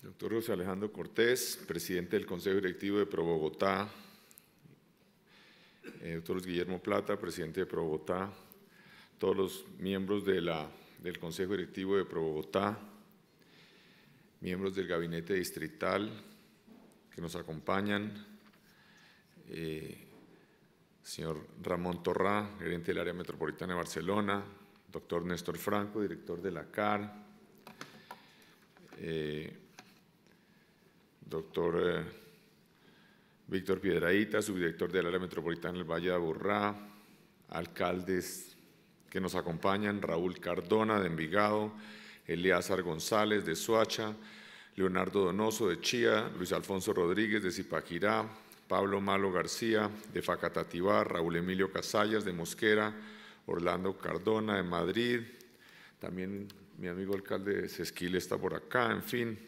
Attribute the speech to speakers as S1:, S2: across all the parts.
S1: Doctor José Alejandro Cortés, presidente del Consejo Directivo de ProBogotá. Doctor Guillermo Plata, presidente de ProBogotá. Todos los miembros del Consejo Directivo de ProBogotá. Miembros del Gabinete Distrital que nos acompañan. Señor Ramón Torrá, gerente del Área Metropolitana de Barcelona. Doctor Néstor Franco, director de la CAR. Doctor Víctor Piedrahíta, subdirector del Área Metropolitana del Valle de Aburrá, alcaldes que nos acompañan, Raúl Cardona de Envigado, Eleazar González de Soacha, Leonardo Donoso de Chía, Luis Alfonso Rodríguez de Zipaquirá, Pablo Malo García de Facatativá, Raúl Emilio Casallas de Mosquera, Orlando Cardona de Madrid, también mi amigo alcalde de Sesquil está por acá, en fin.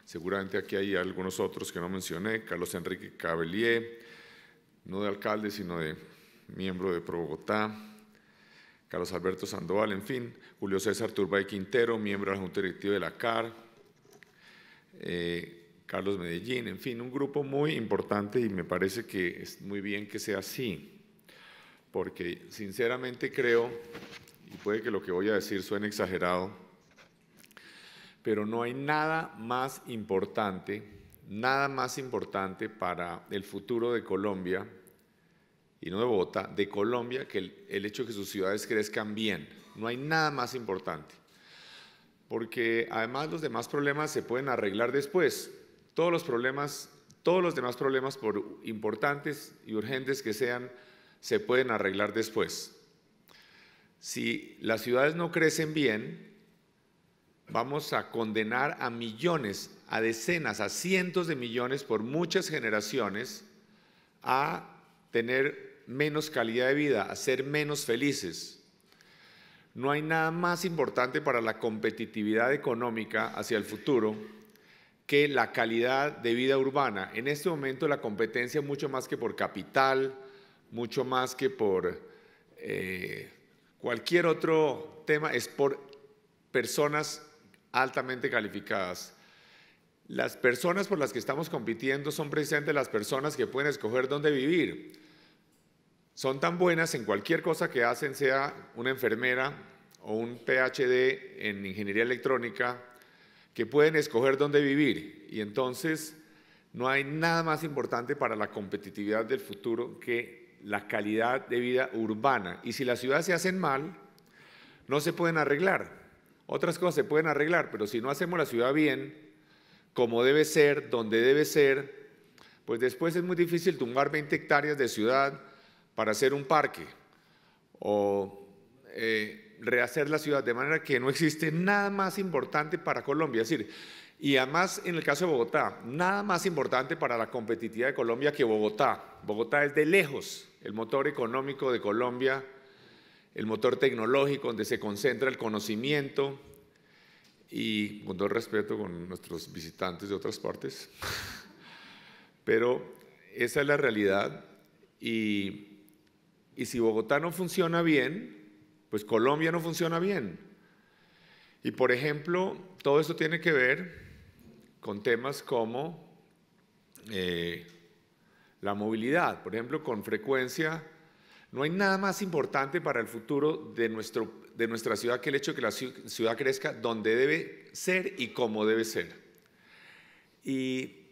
S1: Seguramente aquí hay algunos otros que no mencioné, Carlos Enrique Cabellier, no de alcalde, sino de miembro de ProBogotá, Carlos Alberto Sandoval, en fin, Julio César Turbay Quintero, miembro de la Junta Directiva de la CAR, Carlos Medellín, en fin, un grupo muy importante y me parece que es muy bien que sea así, porque sinceramente creo, y puede que lo que voy a decir suene exagerado, pero no hay nada más importante para el futuro de Colombia, y no de Bogotá, de Colombia, que el hecho de que sus ciudades crezcan bien. No hay nada más importante, porque además los demás problemas se pueden arreglar después. Todos los demás problemas, por importantes y urgentes que sean, se pueden arreglar después. Si las ciudades no crecen bien, vamos a condenar a millones, a decenas, a cientos de millones por muchas generaciones a tener menos calidad de vida, a ser menos felices. No hay nada más importante para la competitividad económica hacia el futuro que la calidad de vida urbana. En este momento la competencia, mucho más que por capital, mucho más que por cualquier otro tema, es por personas altamente calificadas. Las personas por las que estamos compitiendo son precisamente las personas que pueden escoger dónde vivir. Son tan buenas en cualquier cosa que hacen, sea una enfermera o un PhD en ingeniería electrónica, que pueden escoger dónde vivir. Y entonces no hay nada más importante para la competitividad del futuro que la calidad de vida urbana. Y si las ciudades se hacen mal, no se pueden arreglar. Otras cosas se pueden arreglar, pero si no hacemos la ciudad bien, como debe ser, donde debe ser, pues después es muy difícil tumbar 20 hectáreas de ciudad para hacer un parque o rehacer la ciudad, de manera que no existe nada más importante para Colombia. Es decir, y además en el caso de Bogotá, nada más importante para la competitividad de Colombia que Bogotá. Bogotá es de lejos el motor económico de Colombia, el motor tecnológico donde se concentra el conocimiento, y con todo respeto con nuestros visitantes de otras partes, pero esa es la realidad. Y si Bogotá no funciona bien, pues Colombia no funciona bien. Y por ejemplo, todo esto tiene que ver con temas como la movilidad. Por ejemplo, con frecuencia, no hay nada más importante para el futuro de nuestra ciudad que el hecho de que la ciudad crezca donde debe ser y como debe ser. ¿Y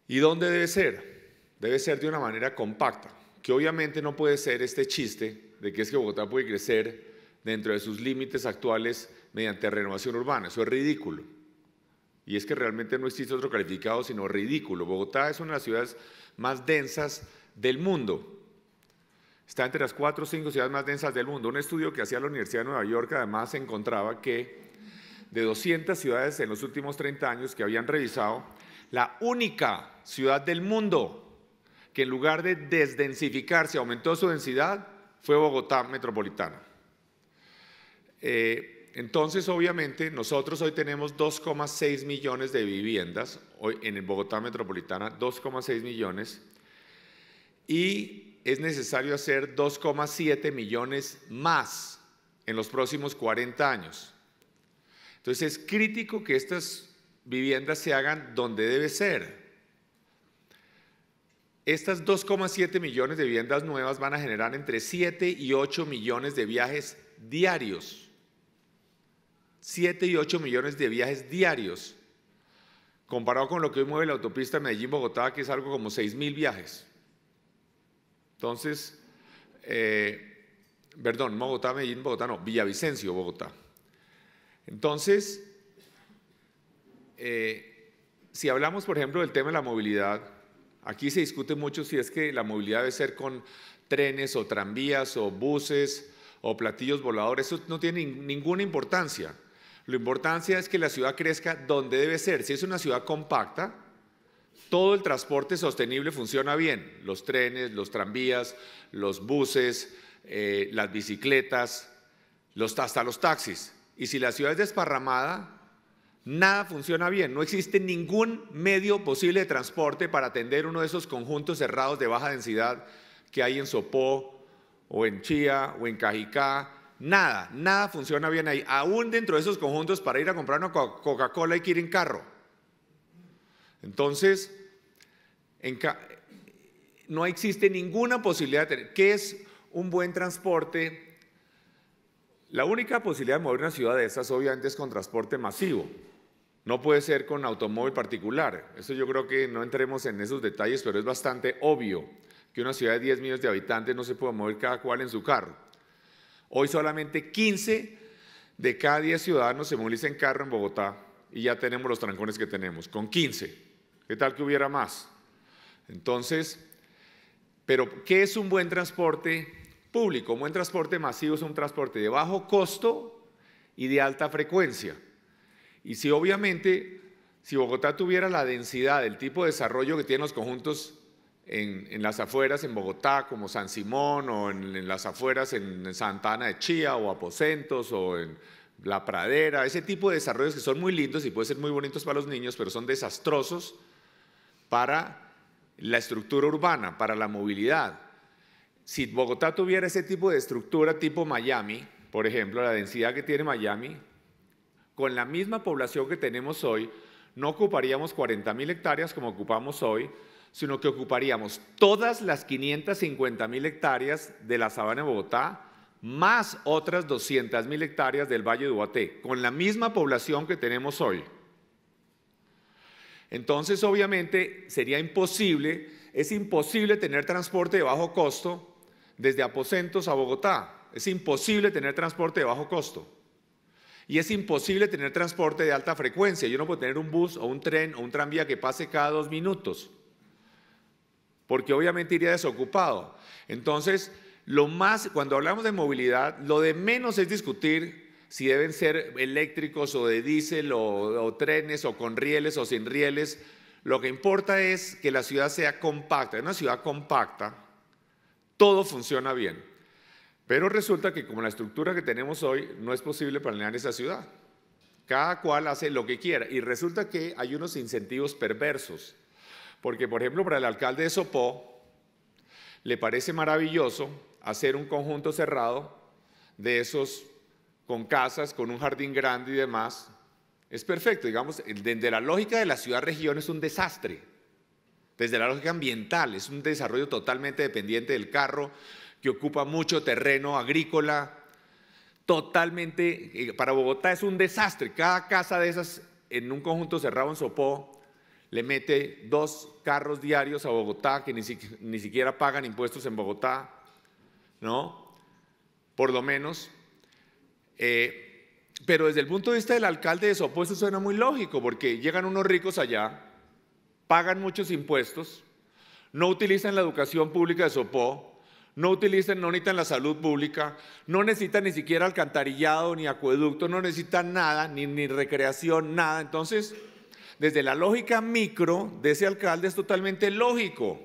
S1: dónde debe ser? Debe ser de una manera compacta, que obviamente no puede ser este chiste de que es que Bogotá puede crecer dentro de sus límites actuales mediante renovación urbana. Eso es ridículo. Y es que realmente no existe otro calificado sino ridículo. Bogotá es una de las ciudades más densas del mundo. Está entre las 4 o 5 ciudades más densas del mundo. Un estudio que hacía la Universidad de Nueva York además encontraba que de 200 ciudades en los últimos 30 años que habían revisado, la única ciudad del mundo que en lugar de desdensificarse aumentó su densidad fue Bogotá metropolitana. Entonces, obviamente, nosotros hoy tenemos 2,6 millones de viviendas, hoy en Bogotá metropolitana, 2,6 millones, y es necesario hacer 2,7 millones más en los próximos 40 años. Entonces es crítico que estas viviendas se hagan donde debe ser. Estas 2,7 millones de viviendas nuevas van a generar entre 7 y 8 millones de viajes diarios. 7 y 8 millones de viajes diarios, comparado con lo que hoy mueve la autopista Medellín-Bogotá, que es algo como 6.000 viajes. Entonces, perdón, Bogotá, Medellín, Bogotá, no, Villavicencio, Bogotá. Entonces, si hablamos, por ejemplo, del tema de la movilidad, aquí se discute mucho si es que la movilidad debe ser con trenes o tranvías o buses o platillos voladores. Eso no tiene ninguna importancia. La importancia es que la ciudad crezca donde debe ser. Si es una ciudad compacta, todo el transporte sostenible funciona bien. Los trenes, los tranvías, los buses, las bicicletas, hasta los taxis. Y si la ciudad es desparramada, nada funciona bien. No existe ningún medio posible de transporte para atender uno de esos conjuntos cerrados de baja densidad que hay en Sopó, o en Chía, o en Cajicá. Nada funciona bien ahí. Aún dentro de esos conjuntos, para ir a comprar una Coca-Cola hay que ir en carro. Entonces, no existe ninguna posibilidad de tener. ¿Qué es un buen transporte? La única posibilidad de mover una ciudad de esas, obviamente, es con transporte masivo. No puede ser con automóvil particular. Eso yo creo que no entremos en esos detalles, pero es bastante obvio que una ciudad de 10 millones de habitantes no se puede mover cada cual en su carro. Hoy solamente 15 de cada 10 ciudadanos se movilizan en carro en Bogotá y ya tenemos los trancones que tenemos, con 15. ¿Qué tal que hubiera más? Entonces, pero ¿qué es un buen transporte público? Un buen transporte masivo es un transporte de bajo costo y de alta frecuencia. Y si obviamente, si Bogotá tuviera la densidad, el tipo de desarrollo que tienen los conjuntos en las afueras en Bogotá, como San Simón, o en las afueras en Santa Ana de Chía, o Aposentos, o en La Pradera, ese tipo de desarrollos que son muy lindos y pueden ser muy bonitos para los niños, pero son desastrosos para la estructura urbana, para la movilidad. Si Bogotá tuviera ese tipo de estructura tipo Miami, por ejemplo, la densidad que tiene Miami, con la misma población que tenemos hoy, no ocuparíamos 40.000 hectáreas como ocupamos hoy, sino que ocuparíamos todas las 550.000 hectáreas de la sabana de Bogotá, más otras 200.000 hectáreas del Valle de Ubaté, con la misma población que tenemos hoy. Entonces, obviamente, sería imposible, es imposible tener transporte de bajo costo desde Aposentos a Bogotá. Es imposible tener transporte de bajo costo. Y es imposible tener transporte de alta frecuencia. Yo no puedo tener un bus o un tren o un tranvía que pase cada 2 minutos, porque obviamente iría desocupado. Entonces, cuando hablamos de movilidad, lo de menos es discutir si deben ser eléctricos o de diésel o trenes o con rieles o sin rieles. Lo que importa es que la ciudad sea compacta. En una ciudad compacta, todo funciona bien. Pero resulta que como la estructura que tenemos hoy, no es posible planear esa ciudad. Cada cual hace lo que quiera. Y resulta que hay unos incentivos perversos. Porque, por ejemplo, para el alcalde de Sopó, le parece maravilloso hacer un conjunto cerrado de esos con casas, con un jardín grande y demás. Es perfecto, digamos, desde la lógica de la ciudad-región es un desastre. Desde la lógica ambiental es un desarrollo totalmente dependiente del carro, que ocupa mucho terreno agrícola. Totalmente, para Bogotá es un desastre. Cada casa de esas en un conjunto cerrado en Sopó le mete 2 carros diarios a Bogotá que ni siquiera pagan impuestos en Bogotá, ¿no? Por lo menos. Pero desde el punto de vista del alcalde de Sopó eso suena muy lógico, porque llegan unos ricos allá, pagan muchos impuestos, no utilizan la educación pública de Sopó, no necesitan la salud pública, no necesitan ni siquiera alcantarillado ni acueducto, no necesitan nada, ni recreación, nada. Entonces, desde la lógica micro de ese alcalde es totalmente lógico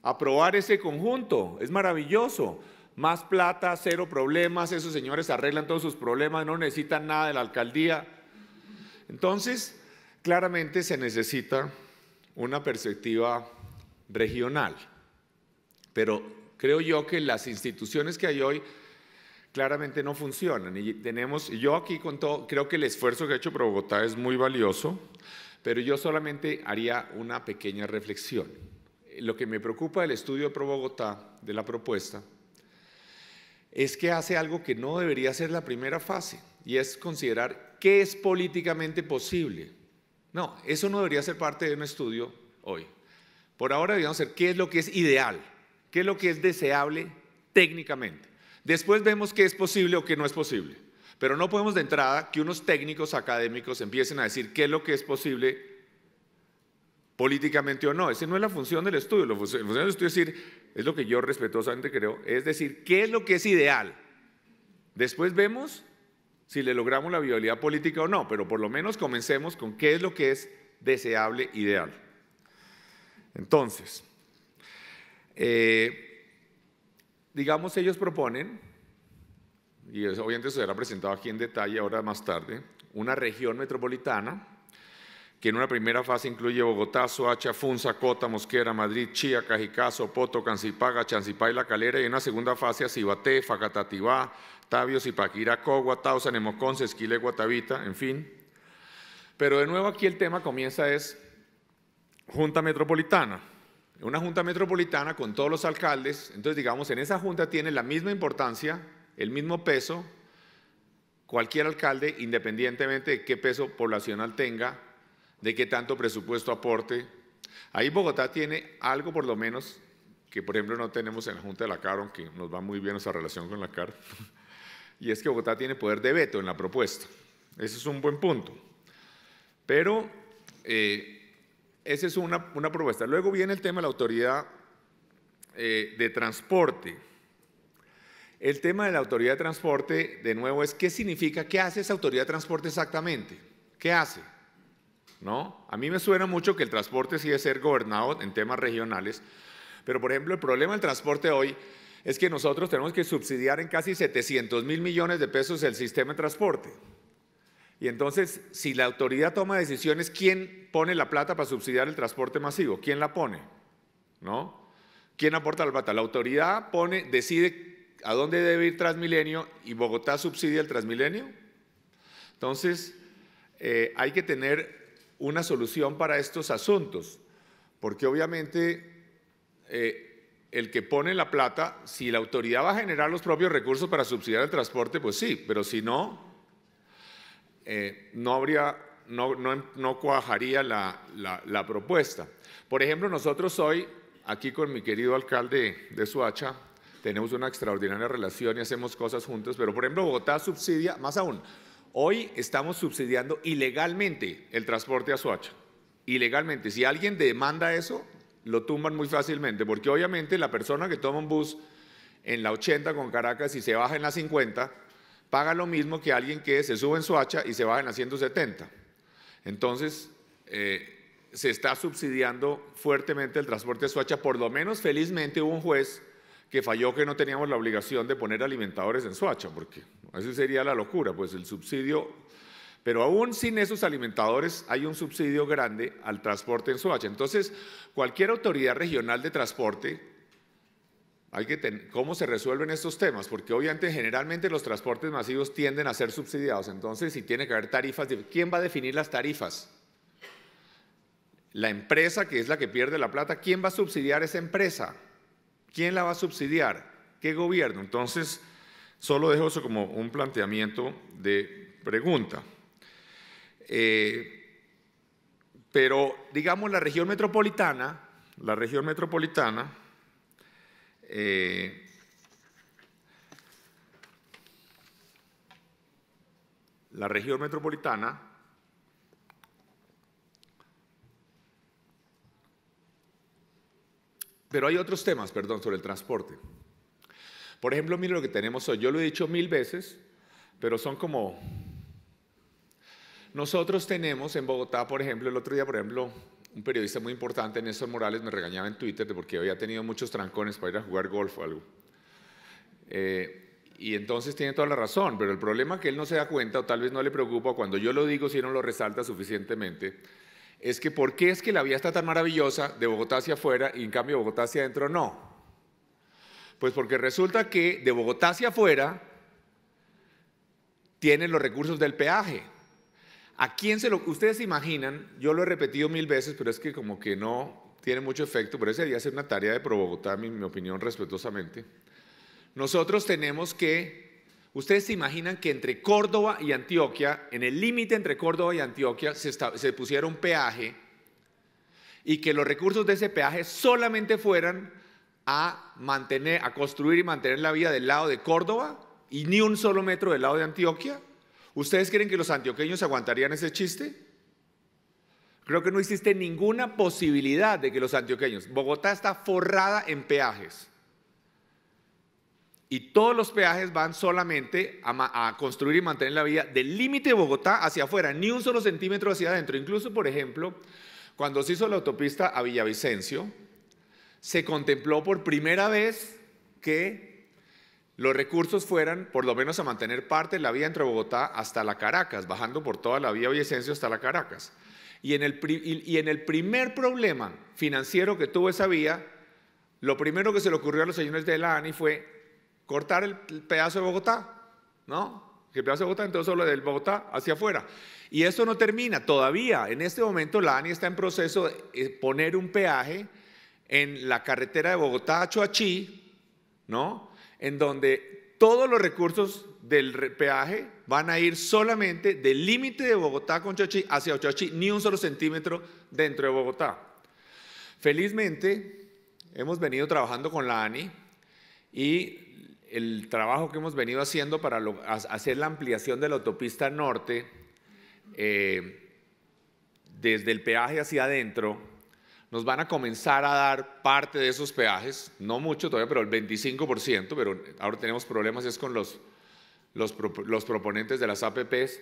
S1: aprobar ese conjunto, es maravilloso. Más plata, 0 problemas, esos señores arreglan todos sus problemas, no necesitan nada de la alcaldía. Entonces, claramente se necesita una perspectiva regional, pero creo yo que las instituciones que hay hoy claramente no funcionan. Y yo aquí con todo, creo que el esfuerzo que ha hecho Pro Bogotá es muy valioso, pero yo solamente haría una pequeña reflexión. Lo que me preocupa del estudio de Pro Bogotá, de la propuesta, es que hace algo que no debería ser la primera fase, y es considerar qué es políticamente posible. No, eso no debería ser parte de un estudio hoy. Por ahora deberíamos ser qué es lo que es ideal, qué es lo que es deseable técnicamente. Después vemos qué es posible o qué no es posible. Pero no podemos de entrada que unos técnicos académicos empiecen a decir qué es lo que es posible políticamente o no. Esa no es la función del estudio. La función del estudio es decir, es lo que yo respetuosamente creo, es decir, qué es lo que es ideal. Después vemos si le logramos la viabilidad política o no, pero por lo menos comencemos con qué es lo que es deseable, ideal. Entonces, digamos, ellos proponen, y eso obviamente se será presentado aquí en detalle ahora más tarde, una región metropolitana que en una primera fase incluye Bogotá, Soacha, Funza, Cota, Mosquera, Madrid, Chía, Cajicá, Sopoto, Cancipaga, Chancipá y La Calera, y en una segunda fase a Cibaté, Facatativá, Tabio, Zipaquirá, Cogua, Tausa, Nemocón, Sesquilé, Guatavita, en fin. Pero de nuevo aquí el tema comienza es Junta Metropolitana. Una Junta Metropolitana con todos los alcaldes, entonces digamos en esa Junta tiene la misma importancia, el mismo peso, cualquier alcalde, independientemente de qué peso poblacional tenga, de qué tanto presupuesto aporte. Ahí Bogotá tiene algo por lo menos que por ejemplo no tenemos en la Junta de la CAR, aunque nos va muy bien esa relación con la CAR, y es que Bogotá tiene poder de veto en la propuesta. Ese es un buen punto. Pero esa es una propuesta. Luego viene el tema de la autoridad de transporte. El tema de la autoridad de transporte, de nuevo, es qué significa, qué hace esa autoridad de transporte exactamente, qué hace. ¿No? A mí me suena mucho que el transporte sí debe ser gobernado en temas regionales, pero por ejemplo el problema del transporte hoy es que nosotros tenemos que subsidiar en casi 700.000 millones de pesos el sistema de transporte. Y entonces, si la autoridad toma decisiones, ¿quién pone la plata para subsidiar el transporte masivo? ¿Quién la pone? ¿No? ¿Quién aporta la plata? La autoridad decide a dónde debe ir Transmilenio y Bogotá subsidia el Transmilenio. Entonces, hay que tener una solución para estos asuntos, porque obviamente el que pone la plata, si la autoridad va a generar los propios recursos para subsidiar el transporte, pues sí, pero si no, no cuajaría la propuesta. Por ejemplo, nosotros hoy, aquí con mi querido alcalde de Soacha, tenemos una extraordinaria relación y hacemos cosas juntos, pero por ejemplo Bogotá subsidia, más aún, hoy estamos subsidiando ilegalmente el transporte a Soacha, ilegalmente. Si alguien demanda eso, lo tumban muy fácilmente, porque obviamente la persona que toma un bus en la 80 con Caracas y se baja en la 50, paga lo mismo que alguien que se sube en Soacha y se baja en la 170. Entonces, se está subsidiando fuertemente el transporte a Soacha. Por lo menos, felizmente, hubo un juez que falló que no teníamos la obligación de poner alimentadores en Soacha, porque eso sería la locura, pues el subsidio, pero aún sin esos alimentadores hay un subsidio grande al transporte en Soacha. Entonces, cualquier autoridad regional de transporte, ¿cómo se resuelven estos temas? Porque obviamente generalmente los transportes masivos tienden a ser subsidiados, entonces si tiene que haber tarifas, ¿quién va a definir las tarifas? La empresa, que es la que pierde la plata, ¿quién va a subsidiar esa empresa? ¿Quién la va a subsidiar? ¿Qué gobierno? Entonces, solo dejo eso como un planteamiento de pregunta. Pero, digamos, la región metropolitana, la región metropolitana pero hay otros temas, perdón, sobre el transporte. Por ejemplo, mire lo que tenemos hoy. Yo lo he dicho 1000 veces, pero son como... Nosotros tenemos en Bogotá, por ejemplo, el otro día, por ejemplo, un periodista muy importante, Néstor Morales, me regañaba en Twitter porque había tenido muchos trancones para ir a jugar golf o algo. Y entonces tiene toda la razón, pero el problema que él no se da cuenta, o tal vez no le preocupa, cuando yo lo digo, si no lo resalta suficientemente, es que ¿por qué es que la vía está tan maravillosa de Bogotá hacia afuera y en cambio Bogotá hacia adentro no? Pues porque resulta que de Bogotá hacia afuera tienen los recursos del peaje. ¿A quién ustedes se imaginan? Yo lo he repetido 1000 veces, pero es que como que no tiene mucho efecto, pero ese debería ser una tarea de ProBogotá, en mi opinión, respetuosamente. Nosotros tenemos que, ustedes se imaginan que entre Córdoba y Antioquia, en el límite entre Córdoba y Antioquia, se pusiera un peaje y que los recursos de ese peaje solamente fueran a construir y mantener la vía del lado de Córdoba y ni un solo metro del lado de Antioquia. ¿Ustedes creen que los antioqueños aguantarían ese chiste? Creo que no existe ninguna posibilidad de que los antioqueños. Bogotá está forrada en peajes. Y todos los peajes van solamente a construir y mantener la vía del límite de Bogotá hacia afuera, ni un solo centímetro hacia adentro. Incluso, por ejemplo, cuando se hizo la autopista a Villavicencio, se contempló por primera vez que los recursos fueran por lo menos a mantener parte de la vía entre Bogotá hasta la Caracas, bajando por toda la vía Villavicencio hasta la Caracas. Y en el primer problema financiero que tuvo esa vía, lo primero que se le ocurrió a los señores de la ANI fue cortar el pedazo de Bogotá, ¿no? Que el pedazo de Bogotá, entonces solo del Bogotá hacia afuera. Y esto no termina todavía. En este momento la ANI está en proceso de poner un peaje en la carretera de Bogotá a Choachí, ¿no? En donde todos los recursos del peaje van a ir solamente del límite de Bogotá con Choachí hacia Choachí, ni un solo centímetro dentro de Bogotá. Felizmente, hemos venido trabajando con la ANI y el trabajo que hemos venido haciendo para hacer la ampliación de la autopista norte desde el peaje hacia adentro, nos van a comenzar a dar parte de esos peajes, no mucho todavía, pero el 25%, pero ahora tenemos problemas es con los proponentes de las APPs,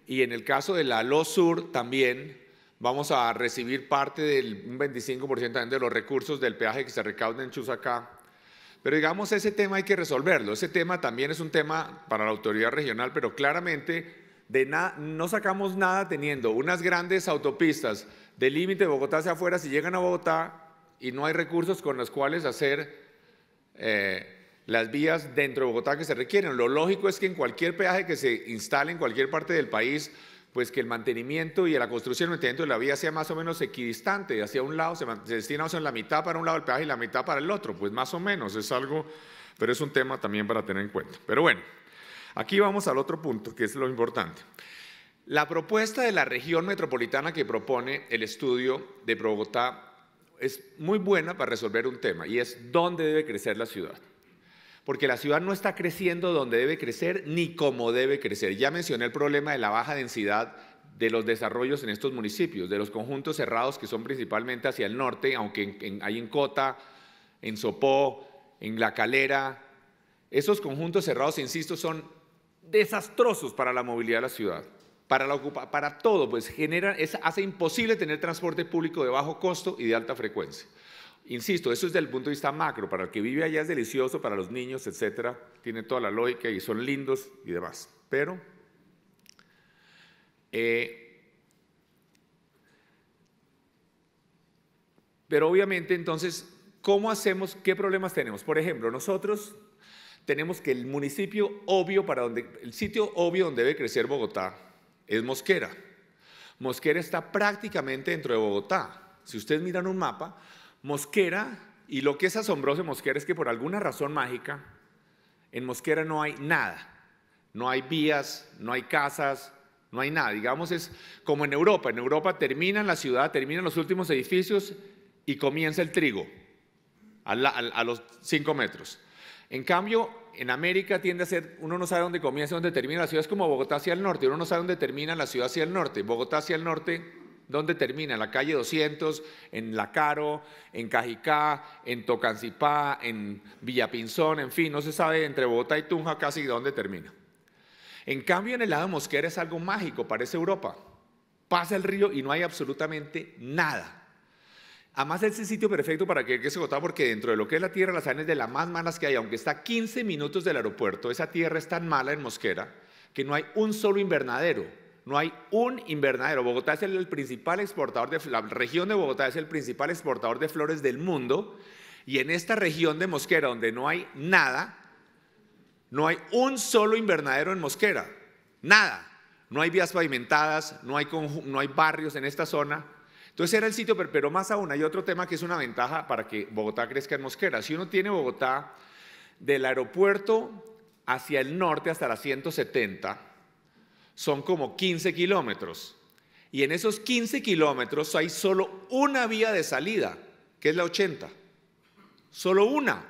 S1: y en el caso de la LO Sur también vamos a recibir parte del un 25% también de los recursos del peaje que se recauden en Chusacá. Pero digamos, ese tema hay que resolverlo, ese tema también es un tema para la autoridad regional, pero claramente no sacamos nada teniendo unas grandes autopistas del límite de Bogotá hacia afuera si llegan a Bogotá y no hay recursos con los cuales hacer las vías dentro de Bogotá que se requieren. Lo lógico es que en cualquier peaje que se instale en cualquier parte del país, pues que el mantenimiento y la construcción y el mantenimiento de la vía sea más o menos equidistante. Hacia un lado se destina la mitad para un lado del peaje y la mitad para el otro, pues más o menos es algo, pero es un tema también para tener en cuenta. Pero bueno, aquí vamos al otro punto, que es lo importante. La propuesta de la región metropolitana que propone el estudio de Bogotá es muy buena para resolver un tema, y es dónde debe crecer la ciudad. Porque la ciudad no está creciendo donde debe crecer ni cómo debe crecer. Ya mencioné el problema de la baja densidad de los desarrollos en estos municipios, de los conjuntos cerrados que son principalmente hacia el norte, aunque hay en Cota, en Sopó, en La Calera. Esos conjuntos cerrados, insisto, son desastrosos para la movilidad de la ciudad, para todo, pues hace imposible tener transporte público de bajo costo y de alta frecuencia. Insisto, eso es desde el punto de vista macro, para el que vive allá es delicioso, para los niños, etcétera, tiene toda la lógica y son lindos y demás. Pero obviamente entonces, ¿cómo hacemos? ¿Qué problemas tenemos? Por ejemplo, nosotros tenemos que el sitio obvio donde debe crecer Bogotá es Mosquera. Mosquera está prácticamente dentro de Bogotá. Si ustedes miran un mapa, Mosquera, y lo que es asombroso en Mosquera es que por alguna razón mágica, en Mosquera no hay nada. No hay vías, no hay casas, no hay nada. Digamos, es como en Europa. En Europa termina la ciudad, terminan los últimos edificios y comienza el trigo a los 5 metros. En cambio, en América tiende a ser, uno no sabe dónde comienza, dónde termina la ciudad. Es como Bogotá hacia el norte, uno no sabe dónde termina la ciudad hacia el norte. Bogotá hacia el norte, ¿dónde termina? En la calle 200, en La Caro, en Cajicá, en Tocancipá, en Villapinzón, en fin, no se sabe entre Bogotá y Tunja casi dónde termina. En cambio, en el lado de Mosquera es algo mágico, parece Europa. Pasa el río y no hay absolutamente nada. Además, es el sitio perfecto para que se Bogotá, porque dentro de lo que es la tierra, las es de las más malas que hay, aunque está a 15 minutos del aeropuerto, esa tierra es tan mala en Mosquera que no hay un solo invernadero. No hay un invernadero. Bogotá es el principal exportador la región de Bogotá es el principal exportador de flores del mundo, y en esta región de Mosquera, donde no hay nada, no hay un solo invernadero en Mosquera. nada. No hay vías pavimentadas, no hay barrios en esta zona. Entonces era el sitio, pero más aún hay otro tema que es una ventaja para que Bogotá crezca en Mosquera. Si uno tiene Bogotá del aeropuerto hacia el norte hasta la 170, son como 15 kilómetros. Y en esos 15 kilómetros hay solo una vía de salida, que es la 80. Solo una.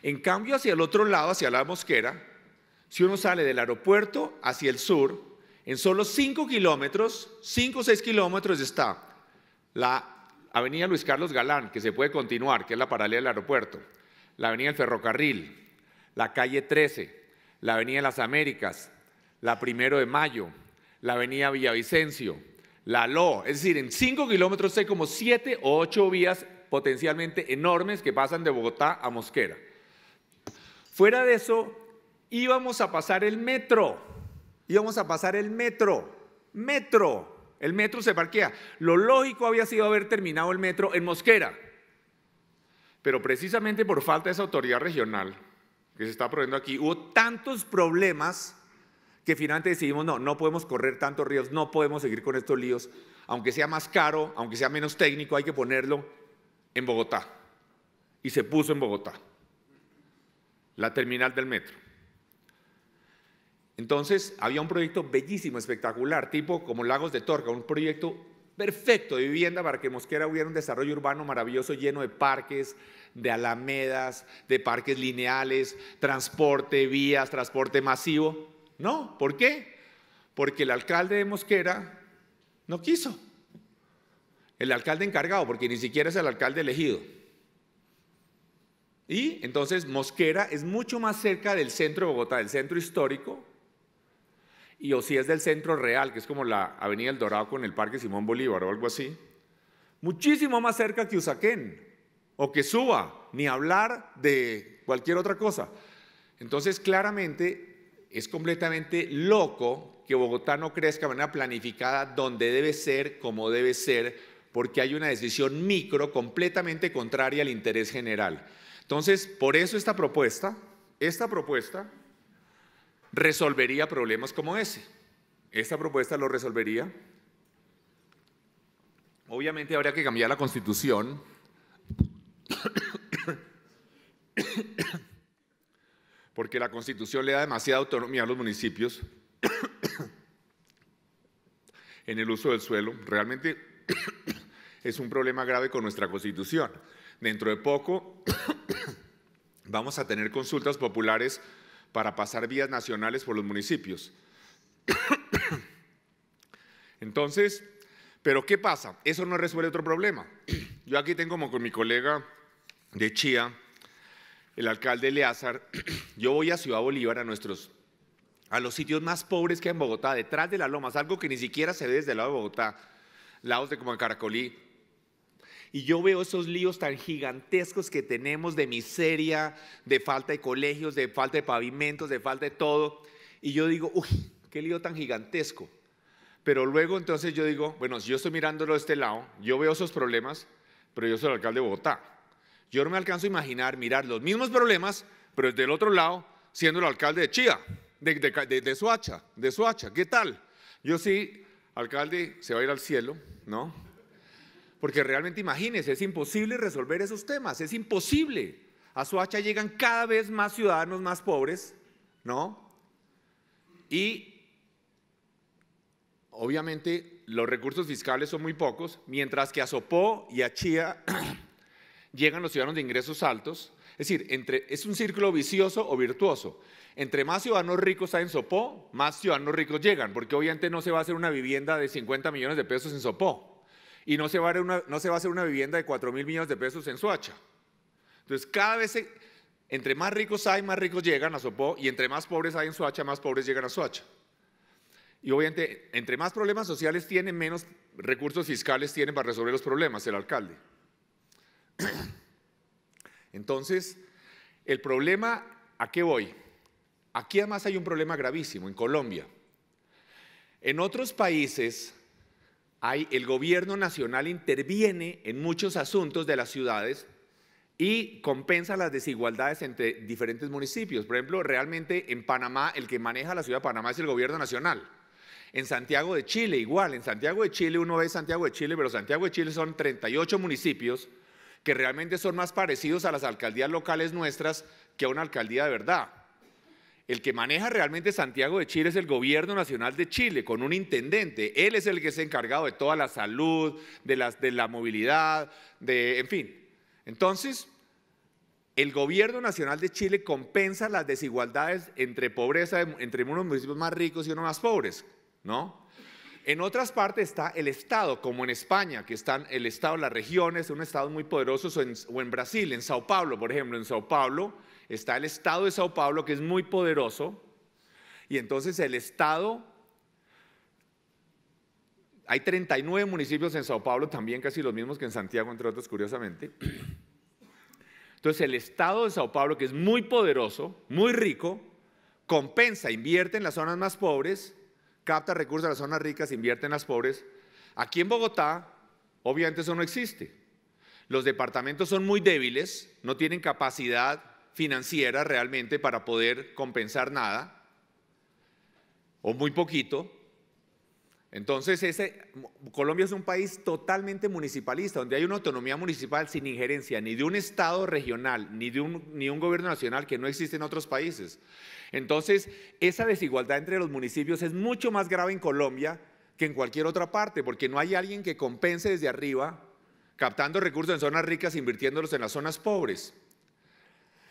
S1: En cambio, hacia el otro lado, hacia la Mosquera, si uno sale del aeropuerto hacia el sur, en solo 5 kilómetros, 5 o 6 kilómetros está la avenida Luis Carlos Galán, que se puede continuar, que es la paralela del aeropuerto, la avenida del Ferrocarril, la calle 13, la avenida de las Américas, la 1 de Mayo, la avenida Villavicencio, la LO. Es decir, en 5 kilómetros hay como 7 o 8 vías potencialmente enormes que pasan de Bogotá a Mosquera. Fuera de eso, íbamos a pasar el metro. Íbamos a pasar el metro. El metro se parquea. Lo lógico había sido haber terminado el metro en Mosquera. Pero precisamente por falta de esa autoridad regional que se está proveyendo aquí, hubo tantos problemas que finalmente decidimos, no podemos correr tantos ríos, no podemos seguir con estos líos. Aunque sea más caro, aunque sea menos técnico, hay que ponerlo en Bogotá. Y se puso en Bogotá, la terminal del metro. Entonces había un proyecto bellísimo, espectacular, tipo como Lagos de Torca, un proyecto perfecto de vivienda para que Mosquera hubiera un desarrollo urbano maravilloso lleno de parques, de alamedas, de parques lineales, transporte, vías, transporte masivo. No, ¿por qué? Porque el alcalde de Mosquera no quiso. El alcalde encargado, porque ni siquiera es el alcalde elegido. Y entonces Mosquera es mucho más cerca del centro de Bogotá, del centro histórico, y o si es del centro real, que es como la Avenida El Dorado con el Parque Simón Bolívar o algo así, muchísimo más cerca que Usaquén o que Suba, ni hablar de cualquier otra cosa. Entonces, claramente, es completamente loco que Bogotá no crezca de manera planificada donde debe ser, como debe ser, porque hay una decisión micro completamente contraria al interés general. Entonces, por eso esta propuesta resolvería problemas como ese. Esta propuesta lo resolvería. Obviamente habría que cambiar la Constitución porque la Constitución le da demasiada autonomía a los municipios en el uso del suelo. Realmente es un problema grave con nuestra Constitución. Dentro de poco vamos a tener consultas populares para pasar vías nacionales por los municipios. Entonces, ¿pero qué pasa? Eso no resuelve otro problema. Yo aquí tengo como con mi colega de Chía, el alcalde Eleazar, yo voy a Ciudad Bolívar, a los sitios más pobres que hay en Bogotá, detrás de las lomas, algo que ni siquiera se ve desde el lado de Bogotá, lados de como en Caracolí, y yo veo esos líos tan gigantescos que tenemos de miseria, de falta de colegios, de falta de pavimentos, de falta de todo, y yo digo, uy, qué lío tan gigantesco. Pero luego entonces yo digo, bueno, si yo estoy mirándolo de este lado, yo veo esos problemas, pero yo soy el alcalde de Bogotá. Yo no me alcanzo a imaginar mirar los mismos problemas, pero desde el otro lado, siendo el alcalde de Chía, de Soacha, ¿qué tal? Yo sí, alcalde, se va a ir al cielo, ¿no? Porque realmente imagínense, es imposible resolver esos temas, es imposible. A Soacha llegan cada vez más ciudadanos más pobres, ¿no? Y obviamente los recursos fiscales son muy pocos, mientras que a Sopó y a Chía llegan los ciudadanos de ingresos altos. Es decir, es un círculo vicioso o virtuoso. Entre más ciudadanos ricos hay en Sopó, más ciudadanos ricos llegan, porque obviamente no se va a hacer una vivienda de 50 millones de pesos en Sopó. Y no se va a hacer una vivienda de 4.000 millones de pesos en Soacha. Entonces, cada vez, entre más ricos hay, más ricos llegan a Sopó, y entre más pobres hay en Soacha, más pobres llegan a Soacha. Y obviamente, entre más problemas sociales tienen, menos recursos fiscales tienen para resolver los problemas el alcalde. Entonces, el problema, ¿a qué voy? Aquí además hay un problema gravísimo, en Colombia. En otros países, el gobierno nacional interviene en muchos asuntos de las ciudades, y compensa las desigualdades entre diferentes municipios. Por ejemplo, realmente en Panamá el que maneja la ciudad de Panamá es el gobierno nacional. En Santiago de Chile igual, en Santiago de Chile uno ve Santiago de Chile, pero Santiago de Chile son 38 municipios que realmente son más parecidos a las alcaldías locales nuestras que a una alcaldía de verdad. El que maneja realmente Santiago de Chile es el gobierno nacional de Chile, con un intendente. Él es el que es encargado de toda la salud, de la movilidad, en fin. Entonces, el gobierno nacional de Chile compensa las desigualdades entre pobreza, entre unos municipios más ricos y unos más pobres, ¿no? En otras partes está el Estado, como en España, que están el Estado, las regiones, son estados muy poderosos, o en Brasil, en Sao Paulo, por ejemplo. En Sao Paulo está el Estado de Sao Paulo, que es muy poderoso, y entonces el Estado, hay 39 municipios en Sao Paulo, también casi los mismos que en Santiago, entre otros, curiosamente. Entonces el Estado de Sao Paulo, que es muy poderoso, muy rico, compensa, invierte en las zonas más pobres, capta recursos de las zonas ricas, invierte en las pobres. Aquí en Bogotá, obviamente eso no existe. Los departamentos son muy débiles, no tienen capacidad financiera realmente para poder compensar nada, o muy poquito. Entonces, Colombia es un país totalmente municipalista, donde hay una autonomía municipal sin injerencia ni de un Estado regional, ni de un gobierno nacional, que no existe en otros países. Entonces, esa desigualdad entre los municipios es mucho más grave en Colombia que en cualquier otra parte, porque no hay alguien que compense desde arriba, captando recursos en zonas ricas, invirtiéndolos en las zonas pobres.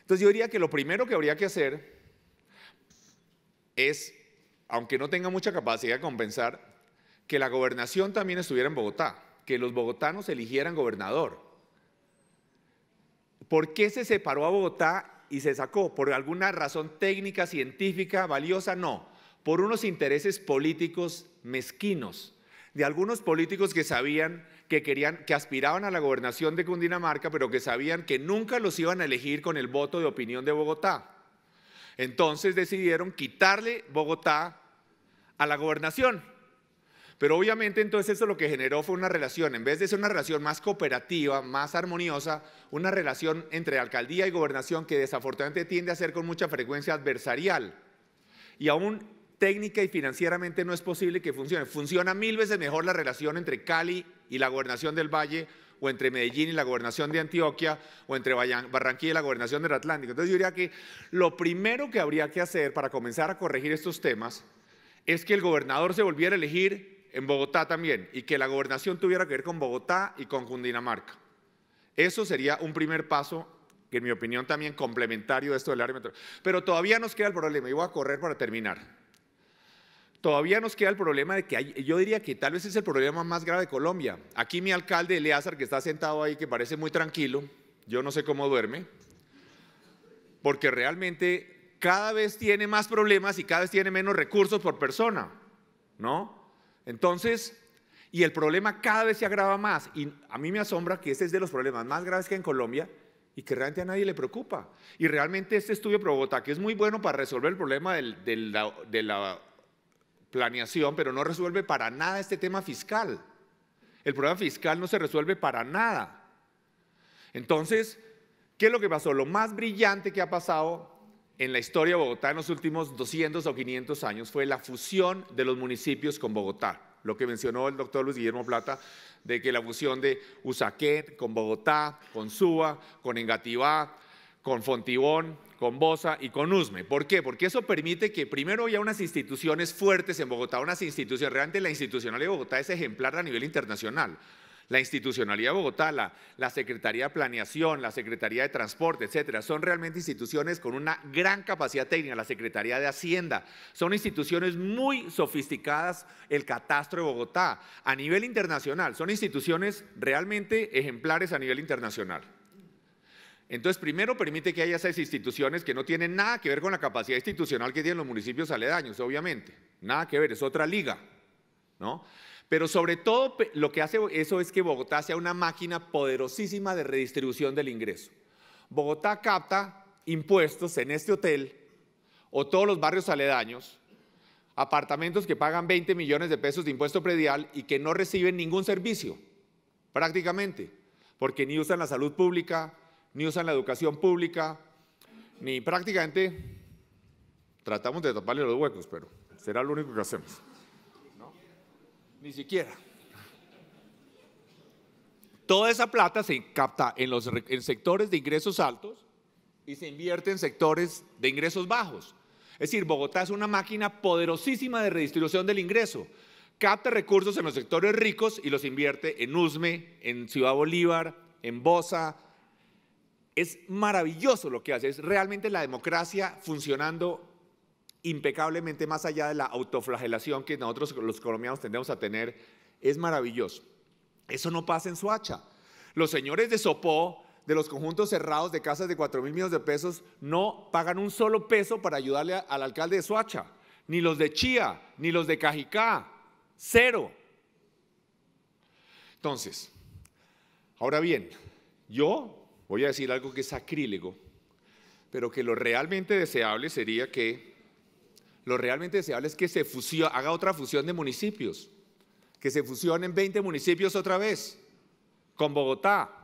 S1: Entonces, yo diría que lo primero que habría que hacer es, aunque no tenga mucha capacidad de compensar, que la gobernación también estuviera en Bogotá, que los bogotanos eligieran gobernador. ¿Por qué se separó a Bogotá y se sacó? ¿Por alguna razón técnica, científica, valiosa? No, por unos intereses políticos mezquinos, de algunos políticos que sabían que aspiraban a la gobernación de Cundinamarca, pero que sabían que nunca los iban a elegir con el voto de opinión de Bogotá. Entonces decidieron quitarle Bogotá a la gobernación. Pero obviamente entonces eso lo que generó fue una relación, en vez de ser una relación más cooperativa, más armoniosa, una relación entre alcaldía y gobernación que desafortunadamente tiende a ser con mucha frecuencia adversarial. Y aún técnica y financieramente no es posible que funcione. Funciona 1000 veces mejor la relación entre Cali y la gobernación del Valle, o entre Medellín y la gobernación de Antioquia, o entre Barranquilla y la gobernación del Atlántico. Entonces yo diría que lo primero que habría que hacer para comenzar a corregir estos temas es que el gobernador se volviera a elegir en Bogotá también, y que la gobernación tuviera que ver con Bogotá y con Cundinamarca. Eso sería un primer paso, que en mi opinión también complementario de esto del área metropolitana. Pero todavía nos queda el problema, y voy a correr para terminar. Todavía nos queda el problema de que yo diría que tal vez es el problema más grave de Colombia. Aquí mi alcalde Eleazar, que está sentado ahí, que parece muy tranquilo, yo no sé cómo duerme, porque realmente cada vez tiene más problemas y cada vez tiene menos recursos por persona, ¿no? Entonces, y el problema cada vez se agrava más, y a mí me asombra que este es de los problemas más graves que hay en Colombia y que realmente a nadie le preocupa. Y realmente este estudio Pro Bogotá, que es muy bueno para resolver el problema de la planeación, pero no resuelve para nada este tema fiscal. El problema fiscal no se resuelve para nada. Entonces, ¿qué es lo que pasó? Lo más brillante que ha pasado en la historia de Bogotá en los últimos 200 o 500 años fue la fusión de los municipios con Bogotá. Lo que mencionó el doctor Luis Guillermo Plata, de que la fusión de Usaquén con Bogotá, con Suba, con Engativá, con Fontibón, con Bosa y con Usme. ¿Por qué? Porque eso permite que primero haya unas instituciones fuertes en Bogotá, unas instituciones, realmente la institucionalidad de Bogotá es ejemplar a nivel internacional. La institucionalidad de Bogotá, la Secretaría de Planeación, la Secretaría de Transporte, etcétera, son realmente instituciones con una gran capacidad técnica, la Secretaría de Hacienda, son instituciones muy sofisticadas, el Catastro de Bogotá, a nivel internacional, son instituciones realmente ejemplares a nivel internacional. Entonces, primero permite que haya esas instituciones que no tienen nada que ver con la capacidad institucional que tienen los municipios aledaños, obviamente, nada que ver, es otra liga, ¿no? Pero sobre todo lo que hace eso es que Bogotá sea una máquina poderosísima de redistribución del ingreso. Bogotá capta impuestos en este hotel o todos los barrios aledaños, apartamentos que pagan 20 millones de pesos de impuesto predial y que no reciben ningún servicio, prácticamente, porque ni usan la salud pública, ni usan la educación pública, ni prácticamente tratamos de taparle los huecos, pero será lo único que hacemos. ¿No? Ni siquiera. Toda esa plata se capta en sectores de ingresos altos y se invierte en sectores de ingresos bajos. Es decir, Bogotá es una máquina poderosísima de redistribución del ingreso. Capta recursos en los sectores ricos y los invierte en Usme, en Ciudad Bolívar, en Bosa. Es maravilloso lo que hace, es realmente la democracia funcionando impecablemente más allá de la autoflagelación que nosotros los colombianos tendemos a tener. Es maravilloso. Eso no pasa en Soacha. Los señores de Sopó, de los conjuntos cerrados de casas de 4.000 millones de pesos, no pagan un solo peso para ayudarle al alcalde de Soacha. Ni los de Chía, ni los de Cajicá. Cero. Entonces, ahora bien, yo voy a decir algo que es sacrílego, pero que lo realmente deseable sería que, se haga otra fusión de municipios, que se fusionen 20 municipios otra vez con Bogotá,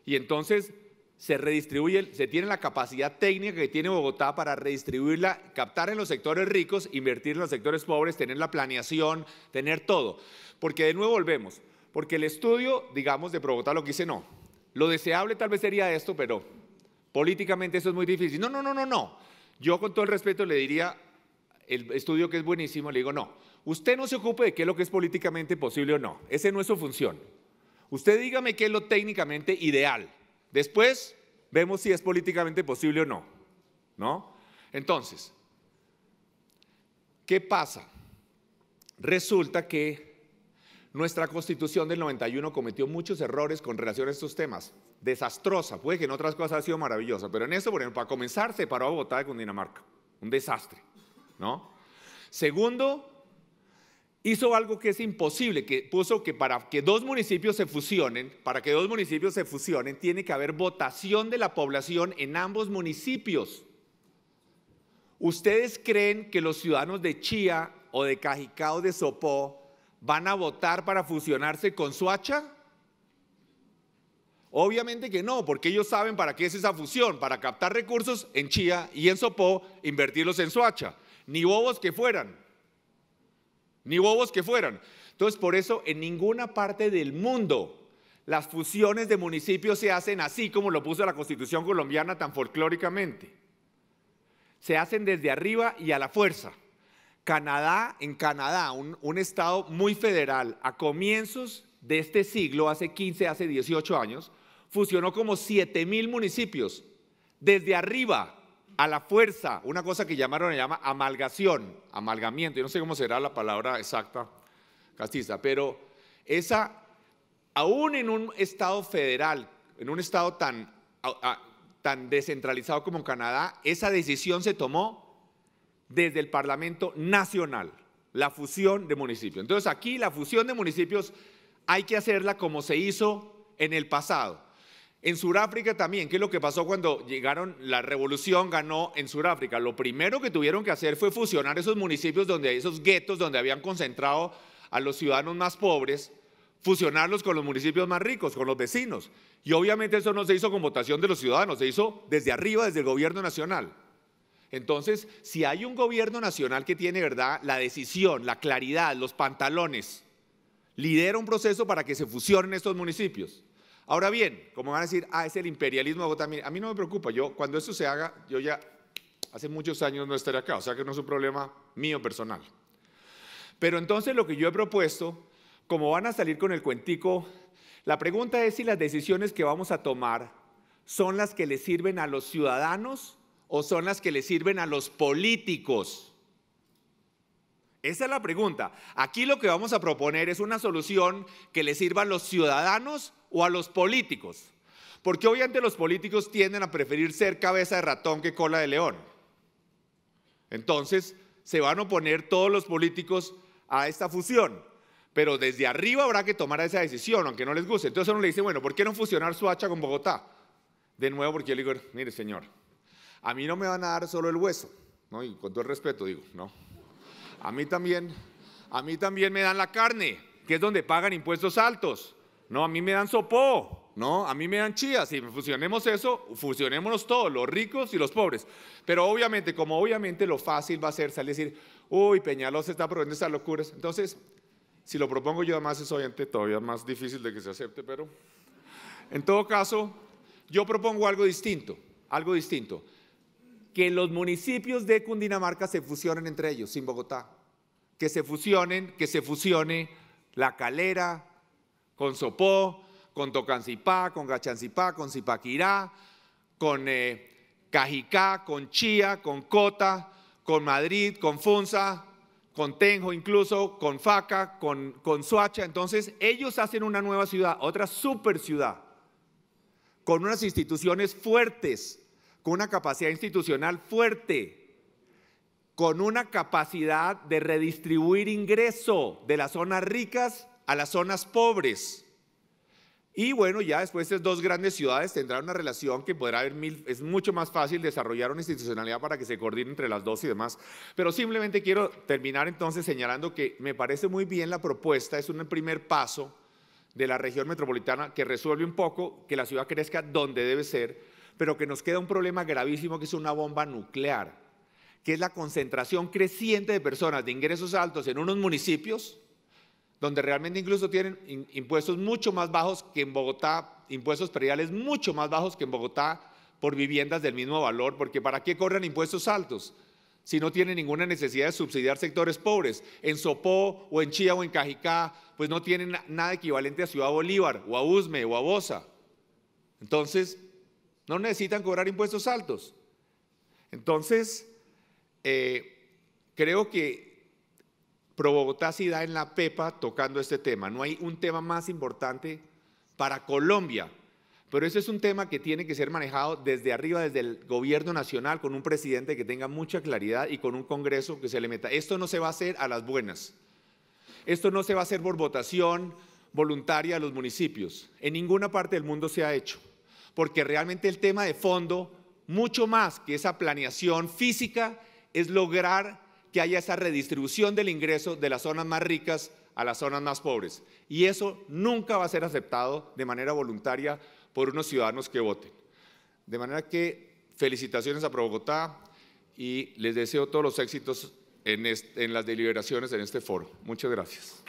S1: y entonces se redistribuye, se tiene la capacidad técnica que tiene Bogotá para redistribuirla, captar en los sectores ricos, invertir en los sectores pobres, tener la planeación, tener todo. Porque de nuevo volvemos, porque el estudio, digamos, de Bogotá lo que dice no. Lo deseable tal vez sería esto, pero políticamente eso es muy difícil. No. Yo con todo el respeto le diría, el estudio que es buenísimo, le digo no. Usted no se ocupe de qué es lo que es políticamente posible o no. Esa no es su función. Usted dígame qué es lo técnicamente ideal. Después vemos si es políticamente posible o no, ¿no? Entonces, ¿qué pasa? Resulta que nuestra Constitución del 91 cometió muchos errores con relación a estos temas. Desastrosa, puede que en otras cosas ha sido maravillosa, pero en esto, por ejemplo, para comenzar, separó a Bogotá de Cundinamarca. Un desastre, ¿no? Segundo, hizo algo que es imposible, que puso que para que dos municipios se fusionen, tiene que haber votación de la población en ambos municipios. ¿Ustedes creen que los ciudadanos de Chía o de Cajicá o de Sopó van a votar para fusionarse con Soacha? Obviamente que no, porque ellos saben para qué es esa fusión, para captar recursos en Chía y en Sopó, invertirlos en Soacha. Ni bobos que fueran. Entonces, por eso, en ninguna parte del mundo las fusiones de municipios se hacen así como lo puso la Constitución colombiana tan folclóricamente. Se hacen desde arriba y a la fuerza. En Canadá, un estado muy federal, a comienzos de este siglo, hace 18 años, fusionó como 7.000 municipios, desde arriba, a la fuerza, una cosa que llama amalgamiento, yo no sé cómo será la palabra exacta castiza, pero aún en un estado federal, en un estado tan descentralizado como Canadá, esa decisión se tomó desde el Parlamento Nacional, la fusión de municipios. Entonces aquí la fusión de municipios hay que hacerla como se hizo en el pasado. En Sudáfrica también, ¿qué es lo que pasó cuando la revolución ganó en Sudáfrica? Lo primero que tuvieron que hacer fue fusionar esos municipios, esos guetos donde habían concentrado a los ciudadanos más pobres, fusionarlos con los municipios más ricos, con los vecinos. Y obviamente eso no se hizo con votación de los ciudadanos, se hizo desde arriba, desde el gobierno nacional. Entonces, si hay un gobierno nacional que tiene, ¿verdad?, la decisión, la claridad, los pantalones, lidera un proceso para que se fusionen estos municipios. Ahora bien, como van a decir, es el imperialismo de Bogotá, a mí no me preocupa, cuando esto se haga, yo ya hace muchos años no estaré acá, o sea que no es un problema mío personal. Pero entonces lo que yo he propuesto, como van a salir con el cuentico, la pregunta es si las decisiones que vamos a tomar son las que le sirven a los ciudadanos o son las que le sirven a los políticos. Esa es la pregunta. Aquí lo que vamos a proponer es una solución que le sirva a los ciudadanos o a los políticos. Porque obviamente los políticos tienden a preferir ser cabeza de ratón que cola de león. Entonces, se van a oponer todos los políticos a esta fusión. Pero desde arriba habrá que tomar esa decisión, aunque no les guste. Entonces uno le dice, bueno, ¿por qué no fusionar Soacha con Bogotá? De nuevo, porque yo le digo, mire señor, a mí no me van a dar solo el hueso, ¿no? Y con todo el respeto digo, no. A mí también me dan la carne, que es donde pagan impuestos altos. No, a mí me dan Sopó.
S2: ¿no? A mí me dan chía, si fusionemos eso, fusionémonos todos, los ricos y los pobres. Pero obviamente, como obviamente lo fácil va a ser salir y decir, uy, Peñalosa está proponiendo estas locuras. Entonces, si lo propongo yo, además es obviamente todavía más difícil de que se acepte, pero en todo caso, yo propongo algo distinto, que los municipios de Cundinamarca se fusionen entre ellos, sin Bogotá, que se fusione La Calera con Sopó, con Tocancipá, con Gachancipá, con Zipaquirá, con Cajicá, con Chía, con Cota, con Madrid, con Funza, con Tenjo incluso, con Faca, con Soacha. Entonces ellos hacen una nueva ciudad, otra super ciudad, con unas instituciones fuertes, con una capacidad institucional fuerte, con una capacidad de redistribuir ingreso de las zonas ricas a las zonas pobres. Y bueno, ya después estas dos grandes ciudades tendrán una relación que podrá haber es mucho más fácil desarrollar una institucionalidad para que se coordine entre las dos y demás. Pero simplemente quiero terminar entonces señalando que me parece muy bien la propuesta, es un primer paso de la región metropolitana que resuelve un poco que la ciudad crezca donde debe ser, pero que nos queda un problema gravísimo que es una bomba nuclear, que es la concentración creciente de personas de ingresos altos en unos municipios donde realmente incluso tienen impuestos mucho más bajos que en Bogotá, impuestos prediales mucho más bajos que en Bogotá por viviendas del mismo valor, porque ¿para qué cobran impuestos altos si no tienen ninguna necesidad de subsidiar sectores pobres? En Sopó o en Chía o en Cajicá, pues no tienen nada equivalente a Ciudad Bolívar o a Usme o a Bosa. Entonces, no necesitan cobrar impuestos altos. Entonces, creo que Pro Bogotá sí da en la pepa tocando este tema. No hay un tema más importante para Colombia, pero ese es un tema que tiene que ser manejado desde arriba, desde el gobierno nacional, con un presidente que tenga mucha claridad y con un Congreso que se le meta. Esto no se va a hacer a las buenas. Esto no se va a hacer por votación voluntaria a los municipios. En ninguna parte del mundo se ha hecho, porque realmente el tema de fondo, mucho más que esa planeación física, es lograr que haya esa redistribución del ingreso de las zonas más ricas a las zonas más pobres. Y eso nunca va a ser aceptado de manera voluntaria por unos ciudadanos que voten. De manera que felicitaciones a Pro Bogotá y les deseo todos los éxitos en las deliberaciones en este foro. Muchas gracias.